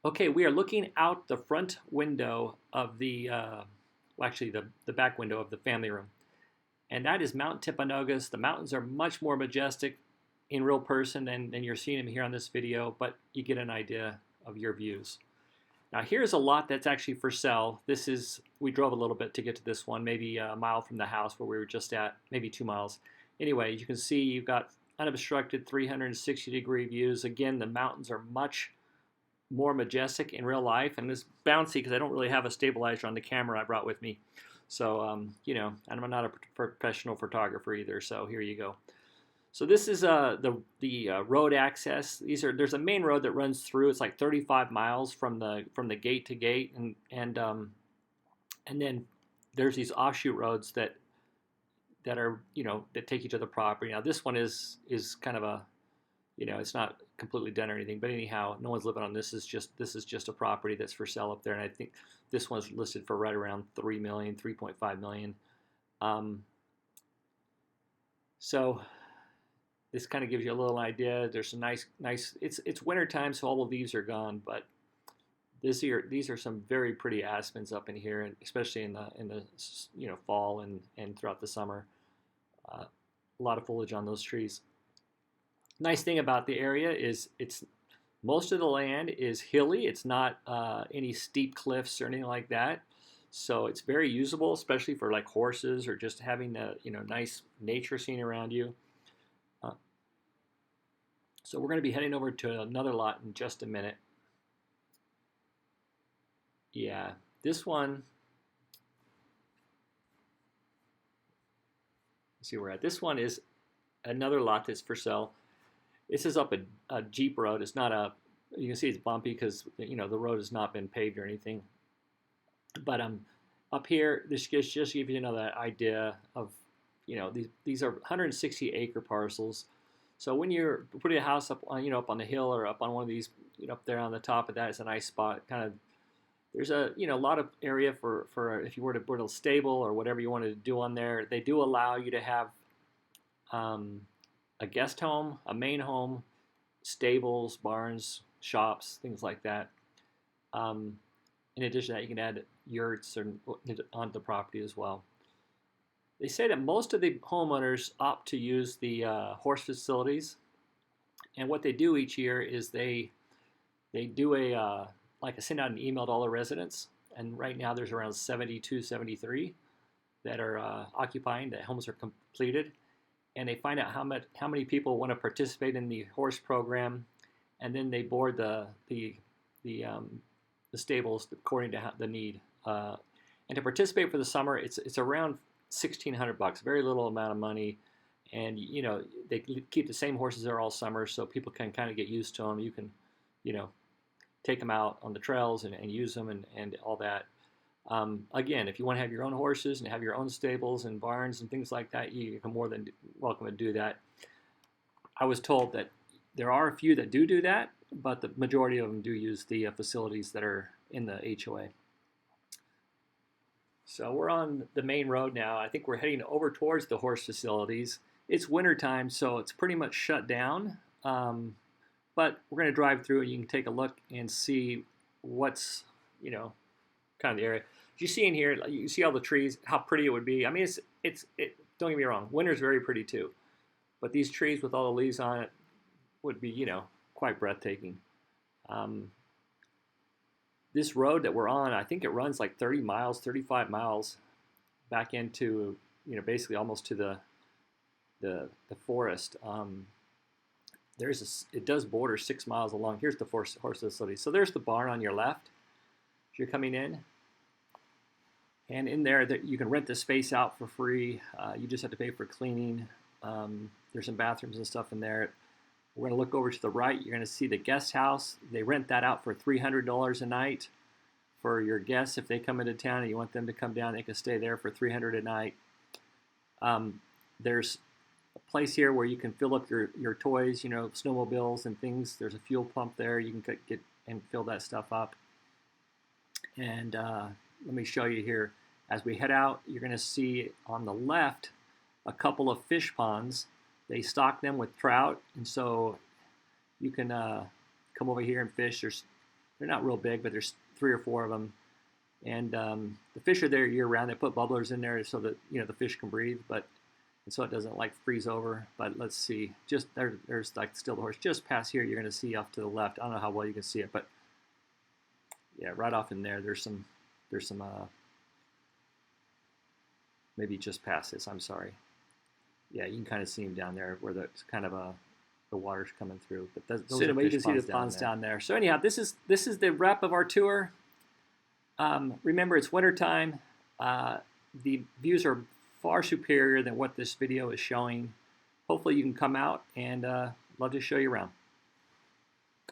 Okay, we are looking out the front window of well, actually the back window of the family room. And that is Mount Timpanogos. The mountains are much more majestic in real person than you're seeing them here on this video, but you get an idea of your views. Now here's a lot that's actually for sale. We drove a little bit to get to this one, maybe a mile from the house where we were just at, maybe 2 miles. Anyway, you can see you've got unobstructed 360-degree views. Again, the mountains are much more majestic in real life, and it's bouncy because I don't really have a stabilizer on the camera I brought with me. So, I'm not a professional photographer either. So here you go. So this is the road access. There's a main road that runs through. It's like 35 miles from the gate to gate, and then there's these offshoot roads that are that take you to the property. Now this one is kind of a it's not completely done or anything, but anyhow, no one's living on this. This is just a property that's for sale up there, and I think this one's listed for right around 3 million, 3.5 million. So this kind of gives you a little idea. There's some nice. It's winter time, so all the leaves are gone, but these are some very pretty aspens up in here, and especially in the fall and throughout the summer. A lot of foliage on those trees. Nice thing about the area is most of the land is hilly. It's not any steep cliffs or anything like that. So it's very usable, especially for like horses or just having a nice nature scene around you. So we're going to be heading over to another lot in just a minute. Yeah, this one. Let's see where we're at. This one is another lot that's for sale. This is up a Jeep road. It's not you can see it's bumpy because the road has not been paved or anything. But up here, this just gives you another idea of, these are 160-acre parcels. So when you're putting a house up on, up on the hill or up on one of these, up there on the top of that, it's a nice spot. Kind of, there's a lot of area for if you were to put a stable or whatever you wanted to do on there. They do allow you to have a guest home, a main home, stables, barns, shops, things like that. In addition to that, you can add yurts onto the property as well. They say that most of the homeowners opt to use the horse facilities, and what they do each year is they do send out an email to all the residents, and right now there's around 72, 73 that are occupying. The homes are completed, and they find out how many people want to participate in the horse program, and then they board the stables according to the need. And to participate for the summer, it's around $1,600, very little amount of money, and they keep the same horses there all summer, so people can kind of get used to them. You can, take them out on the trails and use them and all that. Again, if you want to have your own horses and have your own stables and barns and things like that, you can more than welcome to do that. I was told that there are a few that do that, but the majority of them do use the facilities that are in the HOA. So we're on the main road now. I think we're heading over towards the horse facilities. It's wintertime, so it's pretty much shut down. But we're going to drive through and you can take a look and see what's, kind of the area. You see in here, you see all the trees, how pretty it would be. I mean, don't get me wrong, winter's very pretty too. But these trees with all the leaves on it would be, quite breathtaking. This road that we're on, I think it runs like 30 miles, 35 miles back into, basically almost to the forest. It does border 6 miles along. Here's the horse facility. So there's the barn on your left as you're coming in. And in there, you can rent the space out for free. You just have to pay for cleaning. There's some bathrooms and stuff in there. We're going to look over to the right. You're going to see the guest house. They rent that out for $300 a night for your guests. If they come into town and you want them to come down, they can stay there for $300 a night. There's a place here where you can fill up your toys, snowmobiles and things. There's a fuel pump there. You can get and fill that stuff up. And let me show you here. As we head out, you're going to see on the left a couple of fish ponds. They stock them with trout, and so you can come over here and fish. There's They're not real big, but there's 3 or 4 of them. And the fish are there year round. They put bubblers in there so that the fish can breathe, but and so it doesn't like freeze over. But let's see, just there's like still the horse just past here. You're going to see off to the left. I don't know how well you can see it, but yeah, right off in there. There's some maybe just past this. I'm sorry. Yeah, you can kind of see them down there where it's kind of the water's coming through. But those are you can see the ponds down there. So anyhow, this is the wrap of our tour. Remember, it's wintertime. The views are far superior than what this video is showing. Hopefully you can come out, and love to show you around.